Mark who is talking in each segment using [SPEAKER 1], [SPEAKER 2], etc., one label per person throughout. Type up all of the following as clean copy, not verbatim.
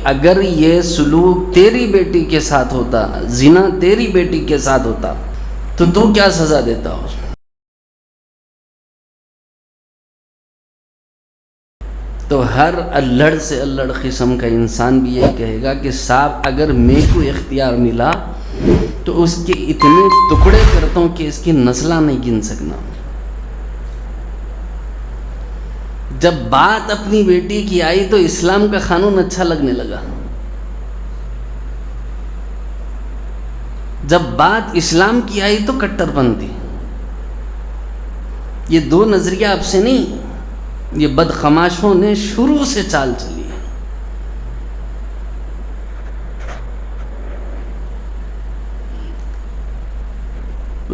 [SPEAKER 1] اگر یہ سلوک تیری بیٹی کے ساتھ ہوتا، زنا تیری بیٹی کے ساتھ ہوتا، تو کیا سزا دیتا ہو؟ تو ہر اللڑ سے اللڑ قسم کا انسان بھی یہ کہے گا کہ صاحب اگر میں کو اختیار ملا تو اس کے اتنے ٹکڑے کرتا ہوں کہ اس کی نسلہ نہیں گن سکنا۔ جب بات اپنی بیٹی کی آئی تو اسلام کا قانون اچھا لگنے لگا۔ جب بات اسلام کی آئی تو کٹر پنتھی۔ یہ دو نظریہ اب سے نہیں، یہ بدخماشوں نے شروع سے چال چلی ہے۔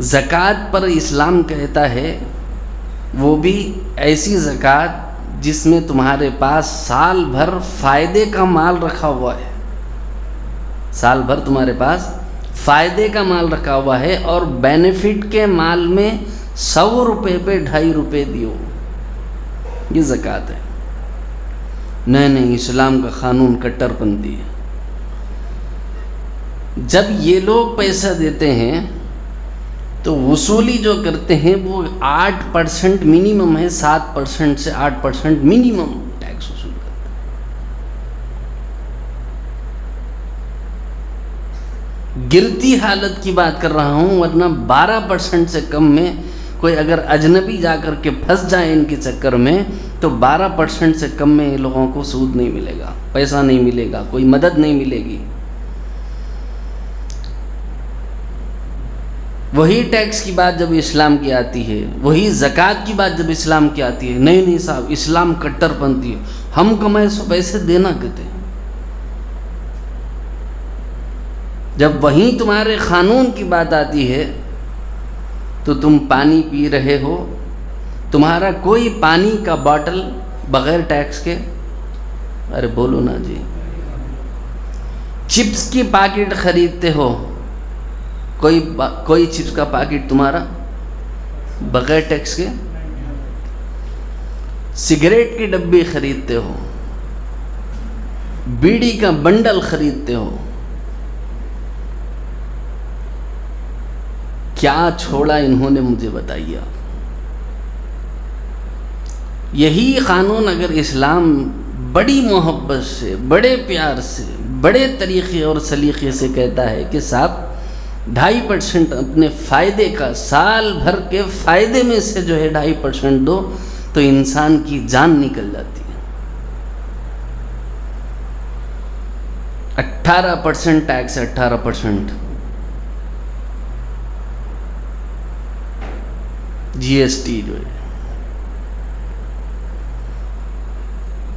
[SPEAKER 1] زکوٰۃ پر اسلام کہتا ہے وہ بھی ایسی زکوٰۃ جس میں تمہارے پاس سال بھر فائدے کا مال رکھا ہوا ہے، سال بھر تمہارے پاس فائدے کا مال رکھا ہوا ہے، اور بینیفٹ کے مال میں 100 روپے پہ 2.5 روپے دیو، یہ زکوٰۃ ہے۔ نہیں، اسلام کا قانون کٹر پنتھی ہے۔ جب یہ لوگ پیسہ دیتے ہیں تو وصولی جو کرتے ہیں وہ 8% منیمم ہے، 7% سے 8% منیمم ٹیکس وصول کرتے ہیں۔ گرتی حالت کی بات کر رہا ہوں، ورنہ 12% سے کم میں کوئی اگر اجنبی جا کر کے پھنس جائے ان کے چکر میں تو 12% سے کم میں لوگوں کو سود نہیں ملے گا، پیسہ نہیں ملے گا، کوئی مدد نہیں ملے گی۔ وہی ٹیکس کی بات جب اسلام کی آتی ہے، وہی زکوٰۃ کی بات جب اسلام کی آتی ہے، نہیں صاحب اسلام کٹر پنتھی ہے، ہم کمائے سو پیسے دینا کہتے ہیں۔ جب وہیں تمہارے قانون کی بات آتی ہے تو تم پانی پی رہے ہو، تمہارا کوئی پانی کا باٹل بغیر ٹیکس کے، ارے بولو نا جی، چپس کی پیکٹ خریدتے ہو، کوئی چپس کا پیکٹ تمہارا بغیر ٹیکس کے، سگریٹ کی ڈبی خریدتے ہو، بیڑی کا بنڈل خریدتے ہو، کیا چھوڑا انہوں نے مجھے بتائیے آپ۔ یہی قانون اگر اسلام بڑی محبت سے، بڑے پیار سے، بڑے طریقے اور سلیقے سے کہتا ہے کہ صاحب 2.5% اپنے فائدے کا، سال بھر کے فائدے میں سے جو ہے 2.5% دو، تو انسان کی جان نکل جاتی ہے۔ 18% ٹیکس ہے، 18% جی ایس ٹی جو ہے۔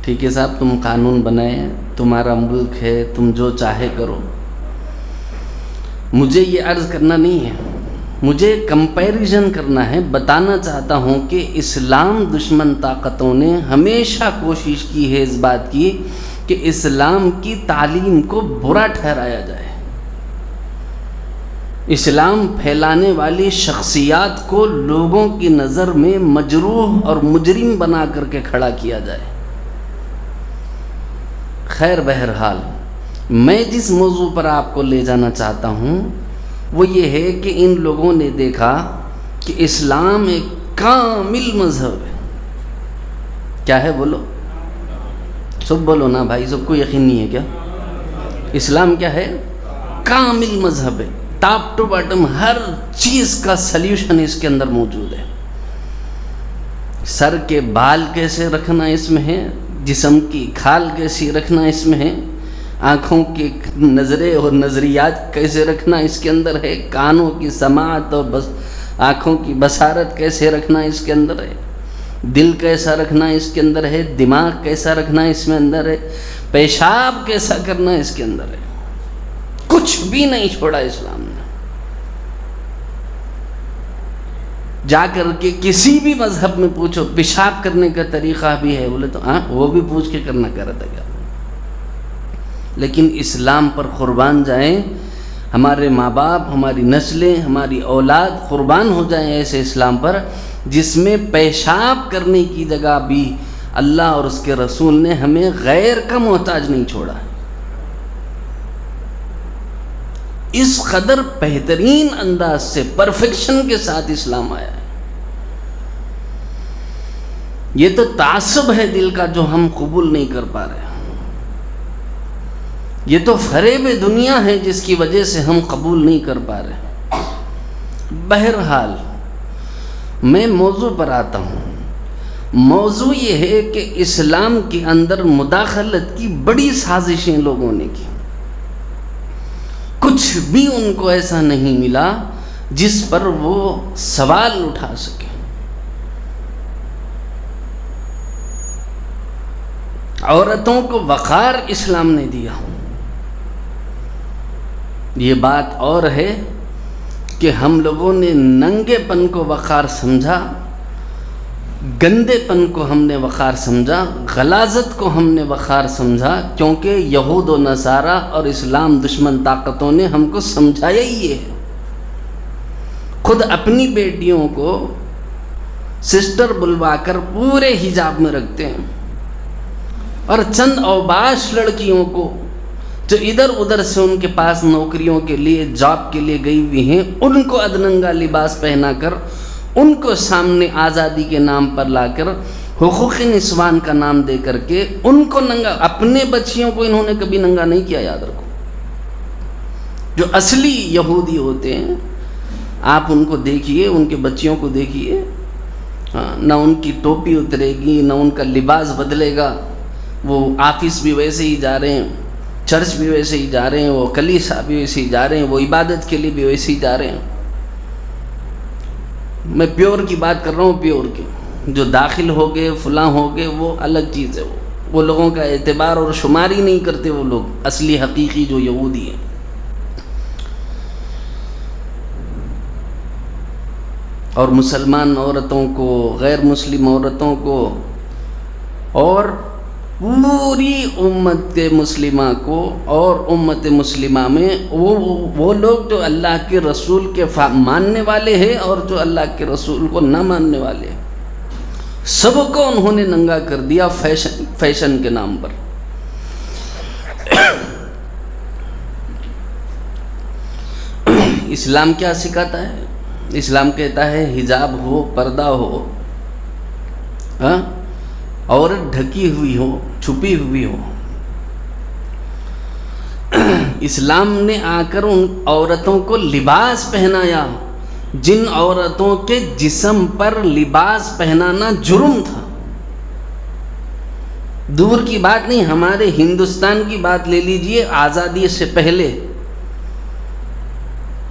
[SPEAKER 1] ٹھیک ہے صاحب، تم قانون بنائے، تمہارا ملک ہے، تم جو چاہے کرو، مجھے یہ عرض کرنا نہیں ہے، مجھے کمپیریزن کرنا ہے۔ بتانا چاہتا ہوں کہ اسلام دشمن طاقتوں نے ہمیشہ کوشش کی ہے اس بات کی کہ اسلام کی تعلیم کو برا ٹھہرایا جائے، اسلام پھیلانے والی شخصیات کو لوگوں کی نظر میں مجروح اور مجرم بنا کر کے کھڑا کیا جائے۔ خیر بہرحال، میں جس موضوع پر آپ کو لے جانا چاہتا ہوں وہ یہ ہے کہ ان لوگوں نے دیکھا کہ اسلام ایک کامل مذہب ہے۔ کیا ہے بولو، سب بولو نا بھائی، سب کو یقین نہیں ہے کیا؟ اسلام کیا ہے؟ کامل مذہب ہے، ٹاپ ٹو باٹم ہر چیز کا سلیوشن اس کے اندر موجود ہے۔ سر کے بال کیسے رکھنا اس میں ہے، جسم کی کھال کیسی رکھنا اس میں ہے، آنکھوں کی نظریں اور نظریات کیسے رکھنا اس کے اندر ہے، کانوں کی سماعت اور آنکھوں کی بصارت کیسے رکھنا اس کے اندر ہے، دل کیسا رکھنا اس کے اندر ہے، دماغ کیسا رکھنا اس میں اندر ہے، پیشاب کیسا کرنا اس کے اندر ہے۔ کچھ بھی نہیں چھوڑا اسلام نے۔ جا کر کے کسی بھی مذہب میں پوچھو پیشاب کرنے کا طریقہ بھی ہے، بولے تو ہاں وہ بھی پوچھ کے کرنا کہہ رہا تھا کیا؟ لیکن اسلام پر قربان جائیں، ہمارے ماں باپ، ہماری نسلیں، ہماری اولاد قربان ہو جائیں ایسے اسلام پر جس میں پیشاب کرنے کی جگہ بھی اللہ اور اس کے رسول نے ہمیں غیر کا محتاج نہیں چھوڑا۔ اس قدر بہترین انداز سے پرفیکشن کے ساتھ اسلام آیا ہے. یہ تو تعصب ہے دل کا جو ہم قبول نہیں کر پا رہے. یہ تو فریب دنیا ہے جس کی وجہ سے ہم قبول نہیں کر پا رہے. بہرحال میں موضوع پر آتا ہوں. موضوع یہ ہے کہ اسلام کے اندر مداخلت کی بڑی سازشیں لوگوں نے کی. کچھ بھی ان کو ایسا نہیں ملا جس پر وہ سوال اٹھا سکے. عورتوں کو وقار اسلام نے دیا. یہ بات اور ہے کہ ہم لوگوں نے ننگے پن کو وقار سمجھا، گندے پن کو ہم نے وقار سمجھا، غلاظت کو ہم نے وقار سمجھا، کیونکہ یہود و نصارہ اور اسلام دشمن طاقتوں نے ہم کو سمجھایا ہی یہ ہے. خود اپنی بیٹیوں کو سسٹر بلوا کر پورے حجاب میں رکھتے ہیں، اور چند اوباش لڑکیوں کو جو ادھر ادھر سے ان کے پاس نوکریوں کے لیے جاب کے لیے گئی ہوئی ہیں، ان کو ادننگا لباس پہنا کر، ان کو سامنے آزادی کے نام پر لا کر، حقوق نسوان کا نام دے کر کے ان کو ننگا. اپنے بچیوں کو انہوں نے کبھی ننگا نہیں کیا. یاد رکھو، جو اصلی یہودی ہوتے ہیں آپ ان کو دیکھیے، ان کے بچیوں کو دیکھیے، نہ ان کی ٹوپی اترے گی، نہ ان کا لباس بدلے گا. وہ آفس بھی ویسے ہی جا رہے ہیں، چرچ بھی ویسے ہی جا رہے ہیں، وہ کلیسا بھی ویسے ہی جا رہے ہیں، وہ عبادت کے لیے بھی ویسے ہی جا رہے ہیں. میں پیور کی بات کر رہا ہوں، پیور کی. جو داخل ہو گئے فلاں ہو گئے وہ الگ چیز ہے. وہ لوگوں کا اعتبار اور شماری نہیں کرتے. وہ لوگ اصلی حقیقی جو یہودی ہیں. اور مسلمان عورتوں کو، غیر مسلم عورتوں کو، اور پوری امت مسلمہ کو، اور امت مسلمہ میں وہ لوگ جو اللہ کے رسول کے ماننے والے ہیں اور جو اللہ کے رسول کو نہ ماننے والے ہیں، سب کو انہوں نے ننگا کر دیا فیشن کے نام پر. اسلام کیا سکھاتا ہے؟ اسلام کہتا ہے حجاب ہو، پردہ ہو، عورت ڈھکی ہوئی ہو، چھپی ہوئی ہو. اسلام نے آ کر ان عورتوں کو لباس پہنایا جن عورتوں کے جسم پر لباس پہنانا جرم تھا. دور کی بات نہیں، ہمارے ہندوستان کی بات لے لیجئے. آزادی سے پہلے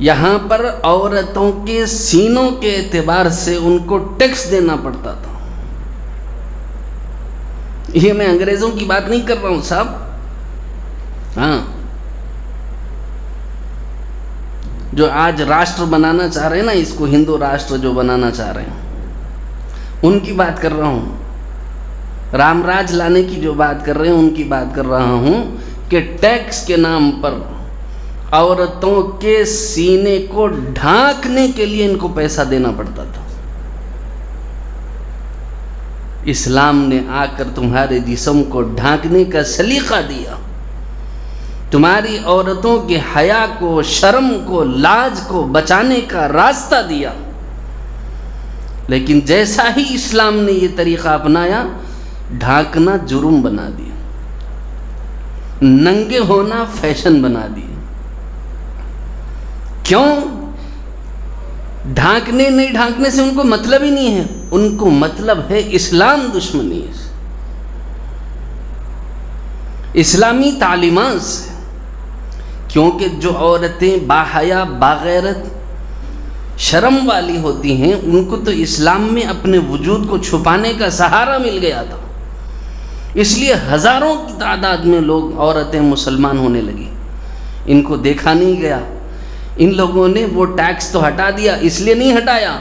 [SPEAKER 1] یہاں پر عورتوں کے سینوں کے اعتبار سے ان کو ٹیکس دینا پڑتا تھا. یہ میں انگریزوں کی بات نہیں کر رہا ہوں صاحب. جو آج راشٹر بنانا چاہ رہے ہیں نا، اس کو ہندو راشٹر جو بنانا چاہ رہے ہیں، ان کی بات کر رہا ہوں. رام راج لانے کی جو بات کر رہے ہیں ان کی بات کر رہا ہوں کہ ٹیکس کے نام پر عورتوں کے سینے کو ڈھانکنے کے لیے ان کو پیسہ دینا پڑتا تھا. اسلام نے آ کر تمہارے جسم کو ڈھانکنے کا سلیقہ دیا، تمہاری عورتوں کے حیا کو، شرم کو، لاج کو بچانے کا راستہ دیا. لیکن جیسا ہی اسلام نے یہ طریقہ اپنایا، ڈھانکنا جرم بنا دیا، ننگے ہونا فیشن بنا دیا. کیوں؟ ڈھانکنے نہیں ڈھانکنے سے ان کو مطلب ہی نہیں ہے. ان کو مطلب ہے اسلام دشمنی ہے، اسلامی تعلیمات سے. کیونکہ جو عورتیں باحیا، باغیرت، شرم والی ہوتی ہیں، ان کو تو اسلام میں اپنے وجود کو چھپانے کا سہارا مل گیا تھا. اس لیے ہزاروں کی تعداد میں لوگ، عورتیں مسلمان ہونے لگی. ان کو دیکھا نہیں گیا. ان لوگوں نے وہ ٹیکس تو ہٹا دیا. اس لیے نہیں ہٹایا،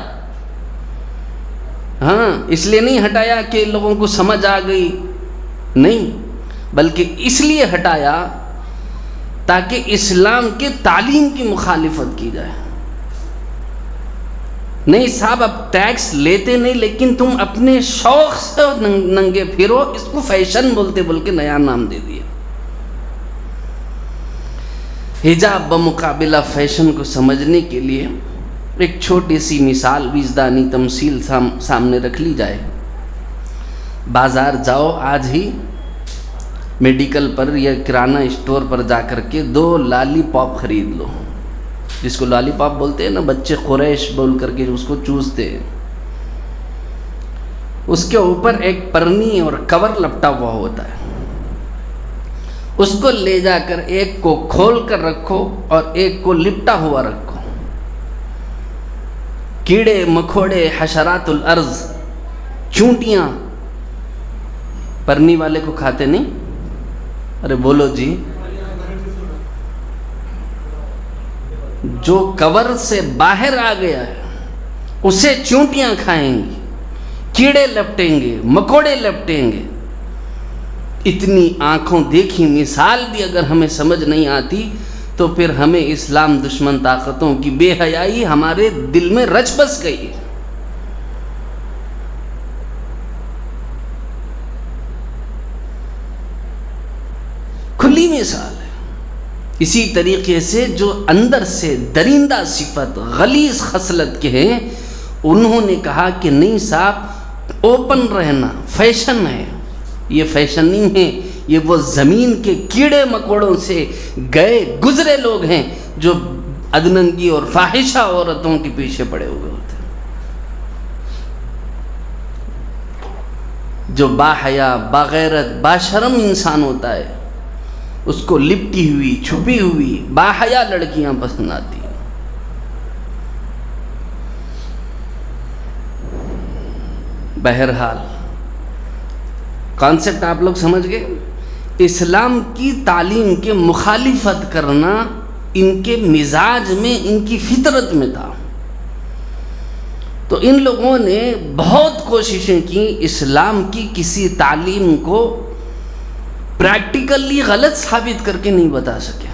[SPEAKER 1] اس لیے نہیں ہٹایا کہ لوگوں کو سمجھ آ گئی، نہیں، بلکہ اس لیے ہٹایا تاکہ اسلام کے تعلیم کی مخالفت کی جائے. نہیں صاحب، اب ٹیکس لیتے نہیں، لیکن تم اپنے شوق سے ننگے پھرو. اس کو فیشن بولتے بول کے نیا نام دے دیا. حجاب بمقابلہ فیشن کو سمجھنے کے لیے ایک چھوٹی سی مثال وجدانی تمثیل سامنے رکھ لی جائے. بازار جاؤ آج ہی میڈیکل پر یا کرانہ اسٹور پر جا کر کے 2 لالی پاپ خرید لو، جس کو لالی پاپ بولتے ہیں نا، بچے قریش بول کر کے اس کو چوستے ہیں. اس کے اوپر ایک پرنی اور کور لپٹا ہوا ہوتا ہے. اس کو لے جا کر ایک کو کھول کر رکھو اور ایک کو لپٹا ہوا رکھو. کیڑے مکوڑے حشرات الارض چونٹیاں پرنی والے کو کھاتے نہیں؟ ارے بولو جی. جو کور سے باہر آ گیا ہے اسے چونٹیاں کھائیں گی، کیڑے لپٹیں گے، مکوڑے لپٹیں گے. اتنی آنکھوں دیکھی مثال بھی اگر ہمیں سمجھ نہیں آتی تو پھر ہمیں اسلام دشمن طاقتوں کی بے حیائی ہمارے دل میں رچ بس گئی. کھلی مثال ہے. اسی طریقے سے جو اندر سے درندہ صفت غلیظ خصلت کے ہیں، انہوں نے کہا کہ نہیں صاحب اوپن رہنا فیشن ہے. یہ فیشن نہیں ہے، یہ وہ زمین کے کیڑے مکوڑوں سے گئے گزرے لوگ ہیں جو ادننگی اور فاحشہ عورتوں کے پیچھے پڑے ہوئے ہوتے ہیں. جو باحیا، باغیرت، باشرم انسان ہوتا ہے اس کو لپٹی ہوئی، چھپی ہوئی باحیا لڑکیاں پسند آتی ہیں. بہرحال کانسیپٹ آپ لوگ سمجھ گئے. اسلام کی تعلیم کے مخالفت کرنا ان کے مزاج میں، ان کی فطرت میں تھا. تو ان لوگوں نے بہت کوششیں کی، اسلام کی کسی تعلیم کو پریکٹیکلی غلط ثابت کر کے نہیں بتا سکے.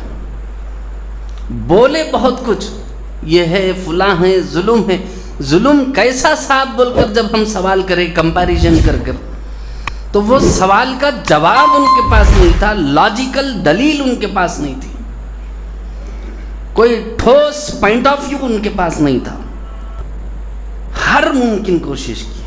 [SPEAKER 1] بولے بہت کچھ، یہ ہے فلاں ہے، ظلم ہے. ظلم کیسا صاحب بول کر جب ہم سوال کریں کمپیریزن کر کر، تو وہ سوال کا جواب ان کے پاس نہیں تھا، لاجیکل دلیل ان کے پاس نہیں تھی، کوئی ٹھوس پوائنٹ آف ویو ان کے پاس نہیں تھا. ہر ممکن کوشش کی.